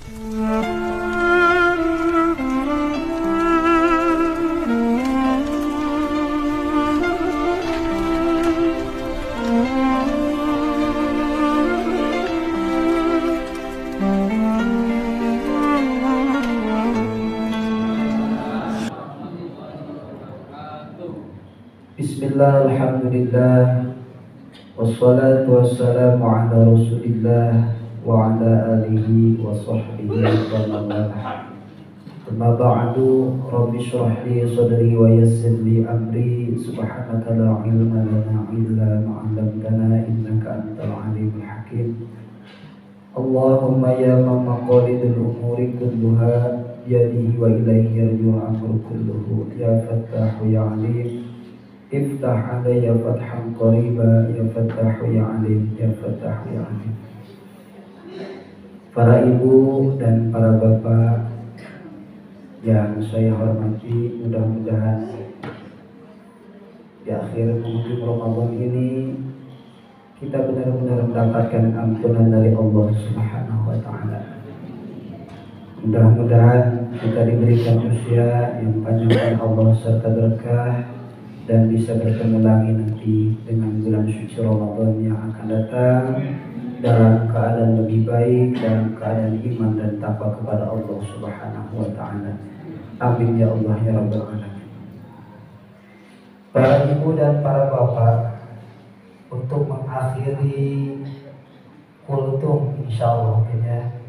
Bismillah, alhamdulillah, wassalatu wassalamu ala rasulillah wa ala alihi wa sahbihi wa mawalah. Amma ba'du, rabbi shrah li sadri wa yassir li amri, subhanaka la ilma lana illa ma 'allamtana innaka antal alimul hakim. Allahumma ya man maqalidul umuri kulluha biyadihi wa ilayhi yarji'u amru kulluhu, ya fattahu ya alim, iftah alayya fathan qariba, ya fattahu ya alim, ya fattahu ya alim. Para ibu dan para bapak yang saya hormati, mudah-mudahan di akhir penghujung Ramadan ini kita benar-benar mendapatkan ampunan dari Allah Subhanahu wa Ta'ala. Mudah-mudahan kita diberikan usia yang panjang oleh Allah serta berkah, dan bisa bertemu lagi nanti dengan bulan suci Ramadan yang akan datang dalam keadaan lebih baik, dalam keadaan iman dan takwa kepada Allah Subhanahu wa Ta'ala. Amin ya Allah ya Rabbal Alamin. Para ibu dan para bapak, untuk mengakhiri kultum insyaallah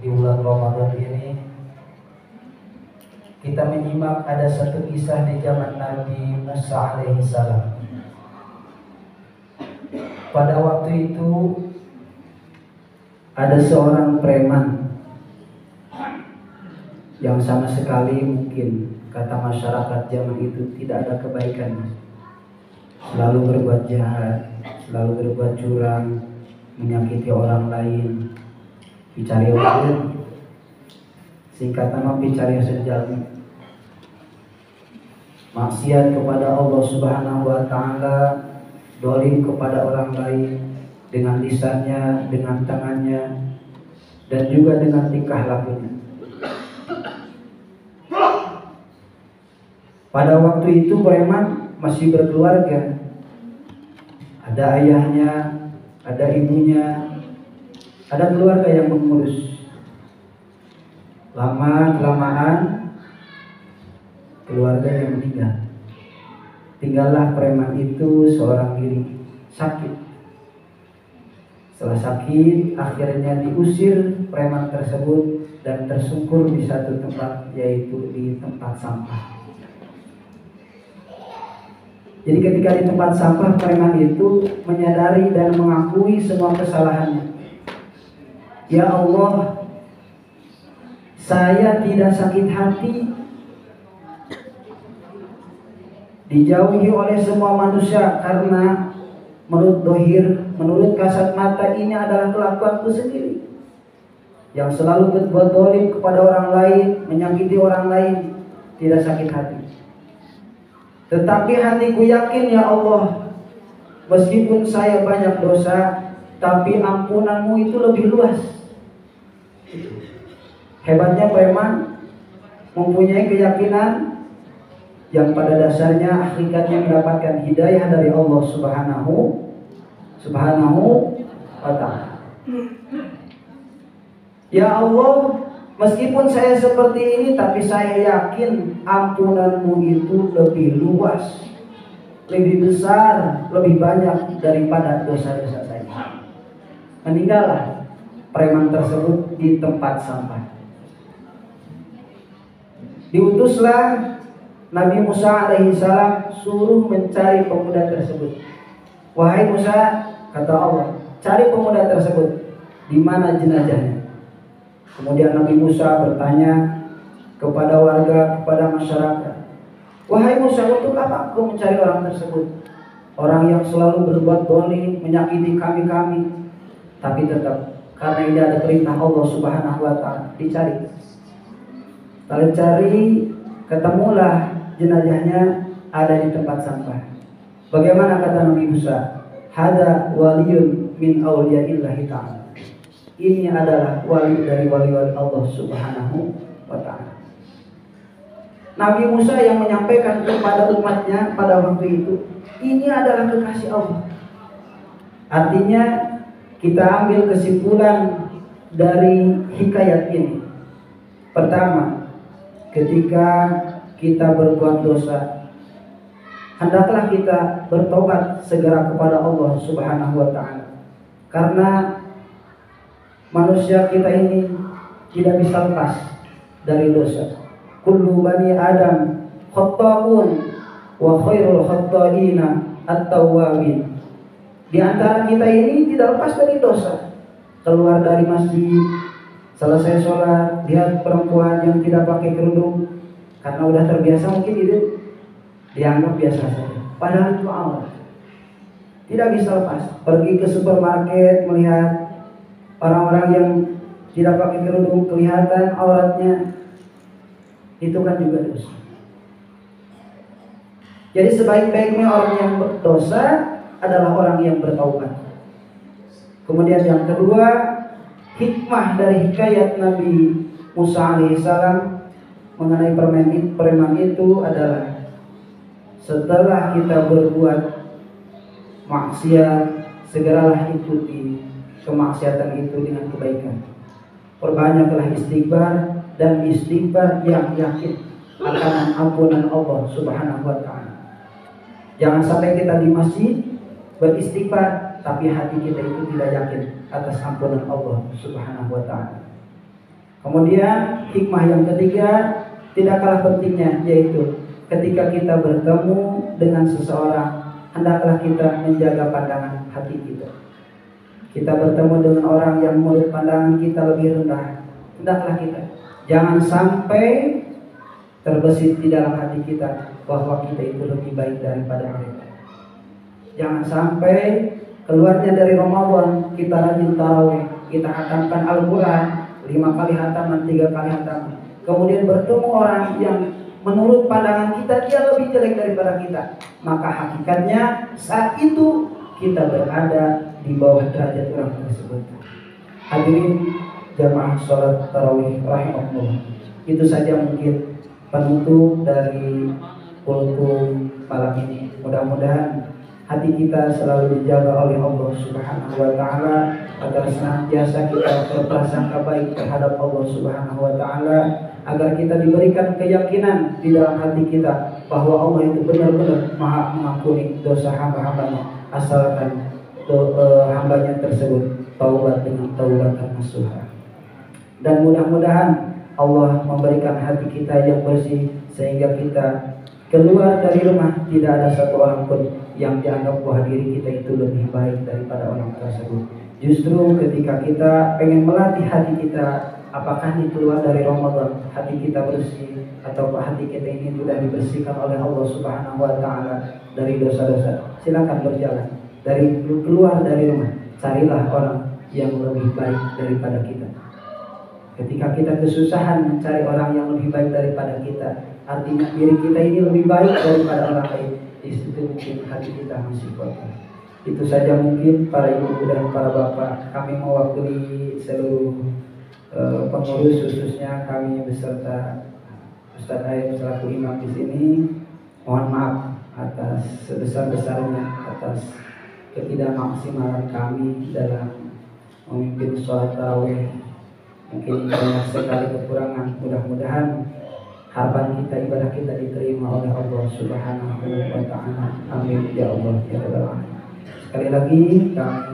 di bulan Ramadan ini, kita menyimak ada satu kisah di zaman Nabi Musa alaihi salam. Pada waktu itu ada seorang preman yang sama sekali mungkin kata masyarakat zaman itu tidak ada kebaikannya. Selalu berbuat jahat, selalu berbuat curang, menyakiti orang lain, dicari orang, singkat nama dicari sejati, maksiat kepada Allah Subhanahu wa Ta'ala, dolim kepada orang lain dengan lisannya, dengan tangannya, dan juga dengan tingkah lakunya. Pada waktu itu preman masih berkeluarga, ada ayahnya, ada ibunya, ada keluarga yang mengurus. Lama-kelamaan keluarga yang meninggal. Tinggallah preman itu seorang diri, sakit. Setelah sakit, akhirnya diusir preman tersebut dan tersungkur di satu tempat, yaitu di tempat sampah. Jadi ketika di tempat sampah, preman itu menyadari dan mengakui semua kesalahannya. Ya Allah, saya tidak sakit hati, dijauhi oleh semua manusia karena menurut dohir, menurut kasat mata ini adalah kelakuanku sendiri yang selalu berbuat dolim kepada orang lain, menyakiti orang lain, tidak sakit hati. Tetapi hatiku yakin ya Allah, meskipun saya banyak dosa, tapi ampunanmu itu lebih luas. Hebatnya preman mempunyai keyakinan yang pada dasarnya hakikatnya mendapatkan hidayah dari Allah Subhanahu wa Ta'ala. Ya Allah, meskipun saya seperti ini, tapi saya yakin ampunanmu itu lebih luas, lebih besar, lebih banyak daripada dosa-dosa saya. Meninggallah preman tersebut di tempat sampah. Diutuslah Nabi Musa alaihi salam suruh mencari pemuda tersebut. Wahai Musa, kata Allah, cari pemuda tersebut. Di mana jenazahnya? Kemudian Nabi Musa bertanya kepada warga, kepada masyarakat, wahai Musa, untuk apa engkau mencari orang tersebut? Orang yang selalu berbuat dolim, menyakiti kami. Tapi tetap karena ini ada perintah Allah Subhanahu wa Ta'ala, dicari. Lalu cari, ketemulah jenazahnya ada di tempat sampah. Bagaimana kata Nabi Musa? Hada waliyun min awliya'illahi ta'ala. ini adalah wali dari wali-wali Allah Subhanahu wa ta'ala. Nabi Musa yang menyampaikan kepada umatnya pada waktu itu, ini adalah kekasih Allah. Artinya kita ambil kesimpulan dari hikayat ini. Pertama, ketika kita berbuat dosa, hendaklah kita bertobat segera kepada Allah Subhanahu wa ta'ala. Karena manusia kita ini tidak bisa lepas dari dosa. Kullu bani Adam khatta'un wa khairul khatta'ina at-tawwabin. Di antara kita ini tidak lepas dari dosa. Keluar dari masjid, selesai sholat, lihat perempuan yang tidak pakai kerudung, karena udah terbiasa mungkin itu dianggap biasa saja. Padahal itu aurat. Tidak bisa lepas. Pergi ke supermarket melihat orang-orang yang tidak pakai kerudung, kelihatan auratnya, itu kan juga dosa. Jadi sebaik-baiknya orang yang berdosa adalah orang yang bertaubat. Kemudian yang kedua, hikmah dari hikayat Nabi Musa alaihissalam mengenai preman itu adalah setelah kita berbuat maksiat, segeralah ikuti kemaksiatan itu dengan kebaikan. Perbanyaklah istighfar, dan istighfar yang yakin akan ampunan Allah Subhanahu wa ta'ala. Jangan sampai kita di masjid beristighfar tapi hati kita itu tidak yakin atas ampunan Allah Subhanahu wa ta'ala. Kemudian hikmah yang ketiga tidak kalah pentingnya, yaitu ketika kita bertemu dengan seseorang, hendaklah kita menjaga pandangan hati kita. Kita bertemu dengan orang yang menurut pandangan kita lebih rendah, hendaklah kita jangan sampai terbesit di dalam hati kita bahwa kita itu lebih baik daripada mereka. Jangan sampai keluarnya dari Ramadan kita rajin tarawih, kita hatamkan Al-Quran 5 kali hataman, 3 kali hataman. Kemudian bertemu orang yang menurut pandangan kita dia lebih jelek daripada kita, maka hakikatnya saat itu kita berada di bawah derajat orang tersebut. Hadirin jamaah sholat tarawih rahimahullah, itu saja mungkin penutup dari kultum malam ini. Mudah-mudahan hati kita selalu dijaga oleh Allah Subhanahu wa ta'ala, agar senantiasa kita berprasangka baik terhadap Allah Subhanahu wa ta'ala, agar kita diberikan keyakinan di dalam hati kita bahwa Allah itu benar-benar maha mengampuni dosa hamba-hambanya, asalkan hambanya tersebut taubat dengan taubatan nasuha. Dan mudah-mudahan Allah memberikan hati kita yang bersih, sehingga kita keluar dari rumah tidak ada satu orang pun yang dianggap bahwa diri kita itu lebih baik daripada orang tersebut. Justru ketika kita pengen melatih hati kita, apakah ini keluar dari Ramadan hati kita bersih, atau hati kita ini sudah dibersihkan oleh Allah Subhanahu wa ta'ala dari dosa-dosa, silakan berjalan dari keluar dari rumah, carilah orang yang lebih baik daripada kita. Ketika kita kesusahan mencari orang yang lebih baik daripada kita, artinya diri kita ini lebih baik daripada orang lain. Di situ mungkin hati kita masih kotor. Itu saja mungkin para ibu dan para bapak, kami mewakili seluruh pengurus, khususnya kami beserta Ustaz Aib selaku imam di sini. Mohon maaf atas sebesar-besarnya atas ketidakmaksimalan kami dalam memimpin sholat tarawih. Mungkin banyak sekali kekurangan. Mudah-mudahan harapan kita, ibadah kita diterima oleh Allah Subhanahu wa ta'ala. Amin ya Allah ya Rabbal alamin. Sekali lagi kami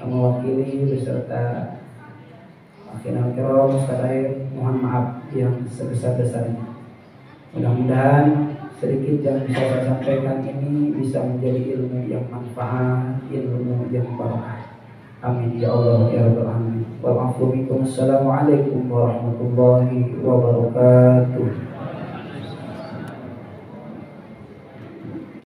mewakili beserta akhirnya kiram sekalian mohon maaf yang sebesar-besarnya. Mudah-mudahan sedikit yang bisa saya sampaikan ini bisa menjadi ilmu yang manfaat, ilmu yang barakah. Amin ya Allah ya Rabbal alamin. Wa afu minkum. Assalamualaikum warahmatullahi wabarakatuh.